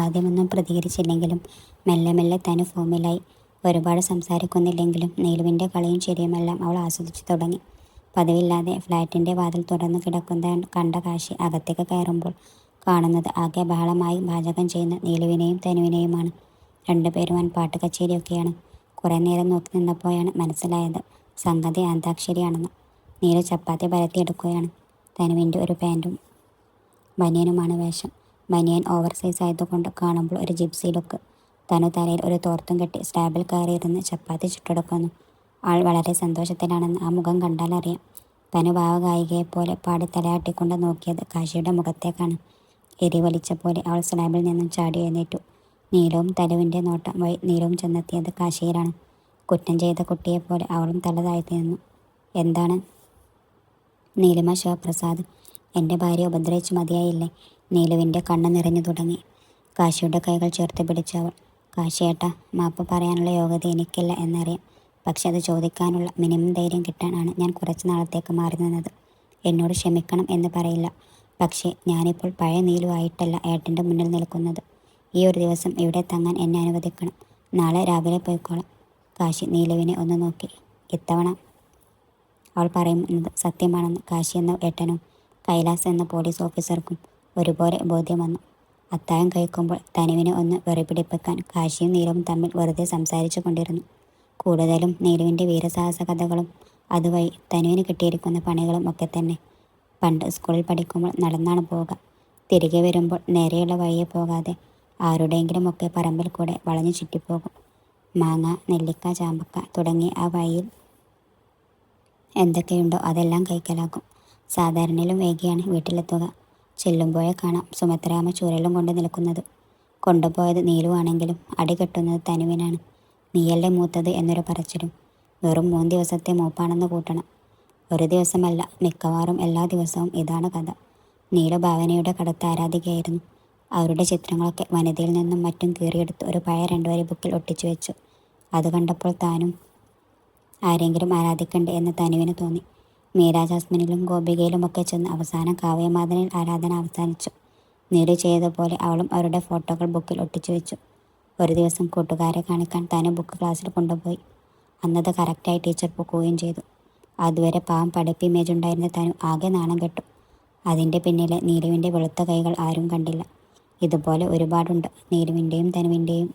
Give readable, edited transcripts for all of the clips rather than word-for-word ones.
ആദ്യമൊന്നും പ്രതികരിച്ചില്ലെങ്കിലും മെല്ലെ മെല്ലെ തനു ഫോമിലായി. ഒരുപാട് സംസാരിക്കുന്നില്ലെങ്കിലും നീലുവിൻ്റെ കളിയും ചിരിയുമെല്ലാം അവൾ ആസ്വദിച്ചു തുടങ്ങി. പതിവില്ലാതെ ഫ്ലാറ്റിൻ്റെ വാതിൽ തുറന്നു കിടക്കുന്ന കണ്ട കാശി അകത്തേക്ക് കയറുമ്പോൾ കാണുന്നത് ആകെ ബഹളമായി പാചകം ചെയ്യുന്ന നീലുവിനെയും തനുവിനെയുമാണ്. രണ്ടുപേരും വൻ പാട്ട് കച്ചേരിയൊക്കെയാണ്. കുറേ നേരം നോക്കി നിന്നപ്പോഴാണ് മനസ്സിലായത് സംഗതി അന്താക്ഷരിയാണെന്ന്. നീലു ചപ്പാത്തി പരത്തിയെടുക്കുകയാണ്. തനുവിൻ്റെ ഒരു പാൻറ്റും ബനിയനുമാണ് വേഷം. ബനിയൻ ഓവർ സൈസ് ആയതുകൊണ്ട് കാണുമ്പോൾ ഒരു ജിപ്സി ലുക്ക്. തനു തലയിൽ ഒരു തോർത്തും കെട്ടി സ്ലാബിൽ കയറിയിരുന്ന് ചപ്പാത്തി ചുട്ടെടുക്കുന്നു. ആൾ വളരെ സന്തോഷത്തിലാണെന്ന് ആ മുഖം കണ്ടാലറിയാം. തനു ഭാവഗായികയെപ്പോലെ പാടി തലയാട്ടിക്കൊണ്ട് നോക്കിയത് കാശിയുടെ മുഖത്തേക്കാണ്. എരിവലിച്ച പോലെ അവൾ സ്ലാബിൽ നിന്നും ചാടി എഴുന്നേറ്റു. നീലവും തനുവിൻ്റെ നോട്ടം വഴി നീലവും ചെന്നെത്തിയത് കാശിയിലാണ്. കുറ്റം ചെയ്ത കുട്ടിയെപ്പോലെ അവളും തല താഴ്ത്തി നിന്നു. എന്താണ്? നീലിമ ശിവപ്രസാദ്, എൻ്റെ ഭാര്യ ഉപദ്രവിച്ച് മതിയായില്ലേ? നീലുവിൻ്റെ കണ്ണ് നിറഞ്ഞു തുടങ്ങി. കാശിയുടെ കൈകൾ ചേർത്ത് പിടിച്ചവൾ. കാശിയേട്ടാ, മാപ്പ് പറയാനുള്ള യോഗ്യത എനിക്കില്ല എന്നറിയാം. പക്ഷെ അത് ചോദിക്കാനുള്ള മിനിമം ധൈര്യം കിട്ടാനാണ് ഞാൻ കുറച്ച് നാളത്തേക്ക് മാറി നിന്നത്. എന്നോട് ക്ഷമിക്കണം എന്ന് പറയില്ല. പക്ഷേ ഞാനിപ്പോൾ പഴയ നീലു ആയിട്ടല്ല ഏട്ടൻ്റെ മുന്നിൽ നിൽക്കുന്നത്. ഈ ഒരു ദിവസം ഇവിടെ തങ്ങാൻ എന്നെ അനുവദിക്കണം. നാളെ രാവിലെ പോയിക്കോളാം. കാശി നീലുവിനെ ഒന്ന് നോക്കി. ഇത്തവണ അവൾ പറയുന്നത് സത്യമാണെന്ന് കാശി എന്ന ഏട്ടനും കൈലാസ് എന്ന പോലീസ് ഓഫീസർക്കും ഒരുപോലെ ബോധ്യം വന്നു. അത്താഴം കഴിക്കുമ്പോൾ തനുവിനെ ഒന്ന് വെറുപിടിപ്പിക്കാൻ കാശിയും നീലവും തമ്മിൽ വെറുതെ സംസാരിച്ചു കൊണ്ടിരുന്നു. കൂടുതലും നീലുവിൻ്റെ വീരസാഹസ കഥകളും അതുവഴി തനുവിന് കിട്ടിയിരിക്കുന്ന പണികളും ഒക്കെ തന്നെ. പണ്ട് സ്കൂളിൽ പഠിക്കുമ്പോൾ നടന്നാണ് പോവുക. തിരികെ വരുമ്പോൾ നേരെയുള്ള വഴിയെ പോകാതെ ആരുടെയെങ്കിലും ഒക്കെ പറമ്പിൽ കൂടെ വളഞ്ഞു ചുറ്റിപ്പോകും. മാങ്ങ, നെല്ലിക്ക, ചാമ്പക്ക തുടങ്ങി ആ വഴിയിൽ എന്തൊക്കെയുണ്ടോ അതെല്ലാം കൈക്കലാക്കും. സാധാരണയിലും വൈകിയാണ് വീട്ടിലെത്തുക. ചെല്ലുമ്പോഴേ കാണാം സുമിത്രാമ്മ ചൂരലും കൊണ്ട് നിൽക്കുന്നത്. കൊണ്ടുപോയത് നീലുവാണെങ്കിലും അടി കെട്ടുന്നത് തനുവിനാണ്. നീയല്ലേ മൂത്തത് എന്നൊരു പറച്ചിലും. വെറും 3 ദിവസത്തെ മൂപ്പാണെന്ന് കൂട്ടണം. ഒരു ദിവസമല്ല, മിക്കവാറും എല്ലാ ദിവസവും ഇതാണ് കഥ. നീലു ഭാവനയുടെ കടുത്ത ആരാധികയായിരുന്നു. അവരുടെ ചിത്രങ്ങളൊക്കെ വനിതയിൽ നിന്നും മറ്റും കീറിയെടുത്ത് ഒരു പഴയ 2 വരി ബുക്കിൽ ഒട്ടിച്ചു വെച്ചു. അത് കണ്ടപ്പോൾ താനും ആരെങ്കിലും ആരാധിക്കണ്ടേ എന്ന് തനുവിന് തോന്നി. മീര ജാസ്മിനിലും ഗോപികയിലുമൊക്കെ ചെന്ന് അവസാനം കാവ്യമാധനിൽ ആരാധന അവസാനിച്ചു. നീലു ചെയ്തതുപോലെ അവളും അവരുടെ ഫോട്ടോകൾ ബുക്കിൽ ഒട്ടിച്ചു വെച്ചു. ഒരു ദിവസം കൂട്ടുകാരെ കാണിക്കാൻ തനു ബുക്ക് ക്ലാസ്സിൽ കൊണ്ടുപോയി. അന്നത് കറക്റ്റായി ടീച്ചർ പൊക്കുകയും ചെയ്തു. അതുവരെ പാവം പഠിപ്പ് ഇമേജ് ഉണ്ടായിരുന്ന തനു ആകെ നാണം കെട്ടു. അതിൻ്റെ പിന്നിലെ നീലുവിൻ്റെ വെളുത്ത കൈകൾ ആരും കണ്ടില്ല. ഇതുപോലെ ഒരുപാടുണ്ട് നീലുവിൻ്റെയും തനുവിൻ്റെയും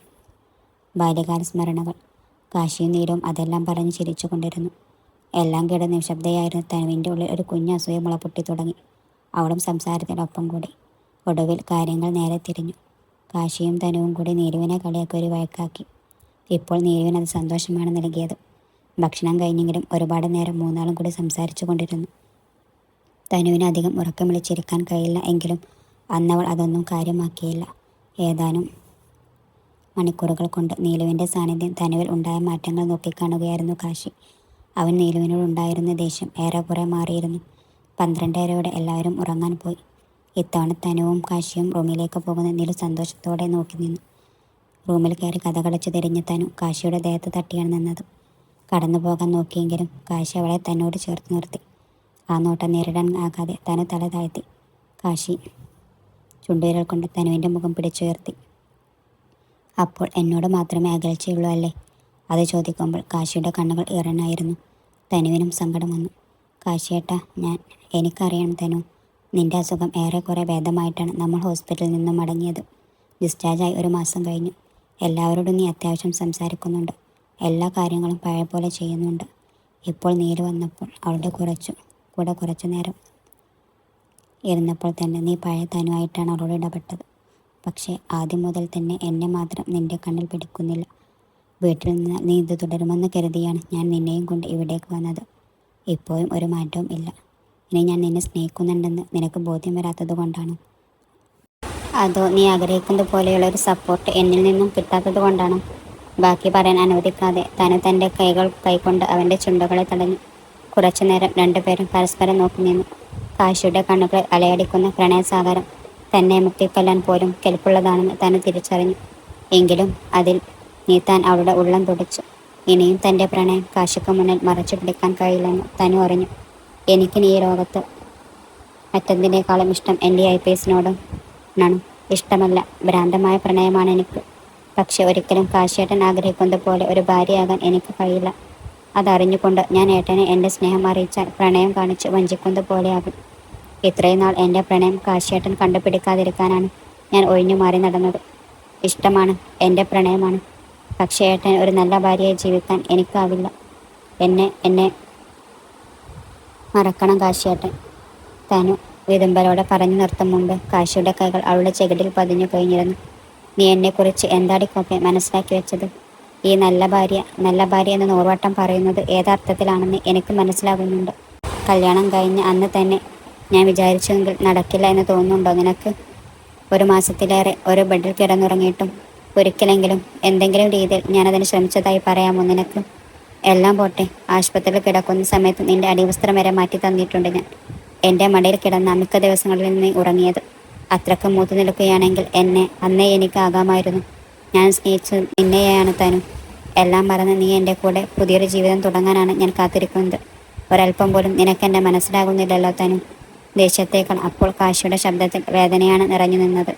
ബാല്യകാല സ്മരണകൾ. കാശിയും നീലുവും അതെല്ലാം പറഞ്ഞ് ചിരിച്ചു കൊണ്ടിരുന്നു. എല്ലാം കേട്ട് നിശബ്ദയായിരുന്ന തനുവിൻ്റെ ഉള്ളിൽ ഒരു കുഞ്ഞു അസൂയ മുളപൊട്ടി തുടങ്ങി. അവളും സംസാരത്തിനൊപ്പം കൂടി. ഒടുവിൽ കാര്യങ്ങൾ നേരെ തിരിഞ്ഞു. കാശിയും തനുവും കൂടി നീലുവിനെ കളിയാക്കി ഒരു വഴക്കാക്കി. ഇപ്പോൾ നീലുവിനത് സന്തോഷമാണ് നൽകിയത്. ഭക്ഷണം കഴിഞ്ഞെങ്കിലും ഒരുപാട് നേരം മൂന്നാളും കൂടി സംസാരിച്ചു കൊണ്ടിരുന്നു. തനുവിന് അധികം ഉറക്കം വിളിച്ചിരിക്കാൻ കഴിയില്ല എങ്കിലും അന്നവൾ അതൊന്നും കാര്യമാക്കിയില്ല. ഏതാനും മണിക്കൂറുകൾ കൊണ്ട് നീലുവിൻ്റെ സാന്നിധ്യം തനുവിൽ ഉണ്ടായ മാറ്റങ്ങൾ നോക്കിക്കാണുകയായിരുന്നു കാശി. അവൻ നീലുവിനോടുണ്ടായിരുന്ന ദേഷ്യം ഏറെക്കുറെ മാറിയിരുന്നു. 12:30 എല്ലാവരും ഉറങ്ങാൻ പോയി. ഇത്തവണ തനുവും കാശിയും റൂമിലേക്ക് പോകുന്ന നീലു സന്തോഷത്തോടെ നോക്കി നിന്നു. റൂമിൽ കയറി കഥകടച്ചു തിരിഞ്ഞ തനു കാശിയുടെ ദേഹത്ത് തട്ടിയാണ് നിന്നത്. കടന്നു പോകാൻ നോക്കിയെങ്കിലും കാശി അവളെ തന്നോട് ചേർത്ത് നിർത്തി. ആ നോട്ടം നേരിടാൻ ആകാതെ തനു തല താഴ്ത്തി. കാശി ചുണ്ടുവിരൽ കൊണ്ട് തനുവിൻ്റെ മുഖം പിടിച്ചുയർത്തി. അപ്പോൾ എന്നോട് മാത്രമേ അകൽച്ചയുള്ളൂ അല്ലേ? അത് ചോദിക്കുമ്പോൾ കാശിയുടെ കണ്ണുകൾ ഇറനായിരുന്നു. തനുവിനും സങ്കടം വന്നു. കാശിയേട്ടാ, എനിക്കറിയണം തനു. നിന്റെ അസുഖം ഏറെക്കുറെ ഭേദമായിട്ടാണ് നമ്മൾ ഹോസ്പിറ്റലിൽ നിന്നും മടങ്ങിയത്. ഡിസ്ചാർജായി 1 മാസം കഴിഞ്ഞു. എല്ലാവരോടും നീ അത്യാവശ്യം സംസാരിക്കുന്നുണ്ട്. എല്ലാ കാര്യങ്ങളും പഴയ പോലെ ചെയ്യുന്നുണ്ട്. ഇപ്പോൾ നീര് വന്നപ്പോൾ അവളുടെ കൂടെ കുറച്ചു നേരം ഇരുന്നപ്പോൾ തന്നെ നീ പഴയ തനുവായിട്ടാണ് അവളോട് ഇടപെട്ടത്. പക്ഷേ ആദ്യം മുതൽ തന്നെ എന്നെ മാത്രം നിന്റെ കണ്ണിൽ പിടിക്കുന്നില്ല. വീട്ടിൽ നിന്ന് നീ ഇത് തുടരുമെന്ന് കരുതിയാണ് ഞാൻ നിന്നെയും കൊണ്ട് ഇവിടേക്ക് വന്നത്. ഇപ്പോഴും ഒരു മാറ്റവും ഇല്ല. ഇനി ഞാൻ നിന്നെ സ്നേഹിക്കുന്നുണ്ടെന്ന് നിനക്ക് ബോധ്യം വരാത്തത് കൊണ്ടാണോ? അതോ നീ ആഗ്രഹിക്കുന്നത് പോലെയുള്ള ഒരു സപ്പോർട്ട് എന്നിൽ നിന്നും കിട്ടാത്തത് കൊണ്ടാണോ? ബാക്കി പറയാൻ അനുവദിക്കാതെ തനു തൻ്റെ കൈകൾ കൈകൊണ്ട് അവൻ്റെ ചുണ്ടുകളെ തടഞ്ഞു. കുറച്ചു നേരം രണ്ടുപേരും പരസ്പരം നോക്കി നിന്നു. കാശിയുടെ കണ്ണുകളിൽ അലയടിക്കുന്ന പ്രണയസാഗരം തന്നെ മുക്കിക്കൊല്ലാൻ പോലും കെൽപ്പുള്ളതാണെന്ന് തനു തിരിച്ചറിഞ്ഞു. എങ്കിലും അതിൽ നീത്താൻ അവളുടെ ഉള്ളം തുടിച്ചു. ഇനിയും തൻ്റെ പ്രണയം കാശിക്ക് മുന്നിൽ മറച്ചു പിടിക്കാൻ കഴിയില്ലെന്ന് തനു അറിഞ്ഞു. എനിക്കിനി ഈ ലോകത്ത് മറ്റെന്തിനേക്കാളും ഇഷ്ടം എൻ്റെ IPSനോടും ആണ്. ഇഷ്ടമല്ല, ഭ്രാന്തമായ പ്രണയമാണ് എനിക്ക്. പക്ഷെ ഒരിക്കലും കാശിയേട്ടൻ ആഗ്രഹിക്കുന്നത് പോലെ ഒരു ഭാര്യയാകാൻ എനിക്ക് കഴിയില്ല. അതറിഞ്ഞുകൊണ്ട് ഞാൻ ഏട്ടനെ എൻ്റെ സ്നേഹം അറിയിച്ചാൽ പ്രണയം കാണിച്ച് വഞ്ചിക്കുന്നത് പോലെയാകും. ഇത്രയും നാൾ എൻ്റെ പ്രണയം കാശിയേട്ടൻ കണ്ടുപിടിക്കാതിരിക്കാനാണ് ഞാൻ ഒഴിഞ്ഞു മാറി നടന്നത്. ഇഷ്ടമാണ്, എൻ്റെ പ്രണയമാണ്. പക്ഷേ ഏട്ടൻ ഒരു നല്ല ഭാര്യയായി ജീവിക്കാൻ എനിക്കാവില്ല. എന്നെ മറക്കണം കാശിയേട്ടൻ. തനു വിതുമ്പലോടെ പറഞ്ഞു നിർത്തും മുമ്പ് കാശിയുടെ കൈകൾ അവളുടെ ചെകിടിൽ പതിഞ്ഞു കഴിഞ്ഞിരുന്നു. നീ എന്നെക്കുറിച്ച് എന്താടിക്കൊക്കെ മനസ്സിലാക്കി വെച്ചത്? ഈ നല്ല ഭാര്യ എന്ന് നൂറുവട്ടം പറയുന്നത് ഏതർത്ഥത്തിലാണെന്ന് എനിക്ക് മനസ്സിലാകുന്നുണ്ട്. കല്യാണം കഴിഞ്ഞ് അന്ന് തന്നെ ഞാൻ വിചാരിച്ചെങ്കിൽ നടക്കില്ല എന്ന് തോന്നുന്നുണ്ടോ നിനക്ക്? ഒരു മാസത്തിലേറെ ഒരു ബെഡിൽ കിടന്നുറങ്ങിയിട്ടും ഒരിക്കലെങ്കിലും എന്തെങ്കിലും രീതിയിൽ ഞാനതിന് ശ്രമിച്ചതായി പറയാമോ നിനക്ക്? എല്ലാം പോട്ടെ, ആശുപത്രിയിൽ കിടക്കുന്ന സമയത്ത് നിന്റെ അടിവസ്ത്രം വരെ മാറ്റി തന്നിട്ടുണ്ട് ഞാൻ. എൻ്റെ മടിയിൽ കിടന്ന മിക്ക ദിവസങ്ങളിൽ നീ ഉറങ്ങിയത്. അത്രക്ക് മൂത്തു നിൽക്കുകയാണെങ്കിൽ അന്നേ എനിക്കാകാമായിരുന്നു. ഞാൻ സ്നേഹിച്ചത് നിന്നെയാണ് തനു. എല്ലാം മറന്ന് നീ എൻ്റെ കൂടെ പുതിയൊരു ജീവിതം തുടങ്ങാനാണ് ഞാൻ കാത്തിരിക്കുന്നത്. ഒരല്പം പോലും നിനക്കെന്നെ മനസ്സിലാകുന്നില്ലല്ലോ തനു. ദേഷ്യത്തേക്കാൾ അപ്പോൾ കാശിയുടെ ശബ്ദത്തിൽ വേദനയാണ് നിറഞ്ഞു നിന്നത്.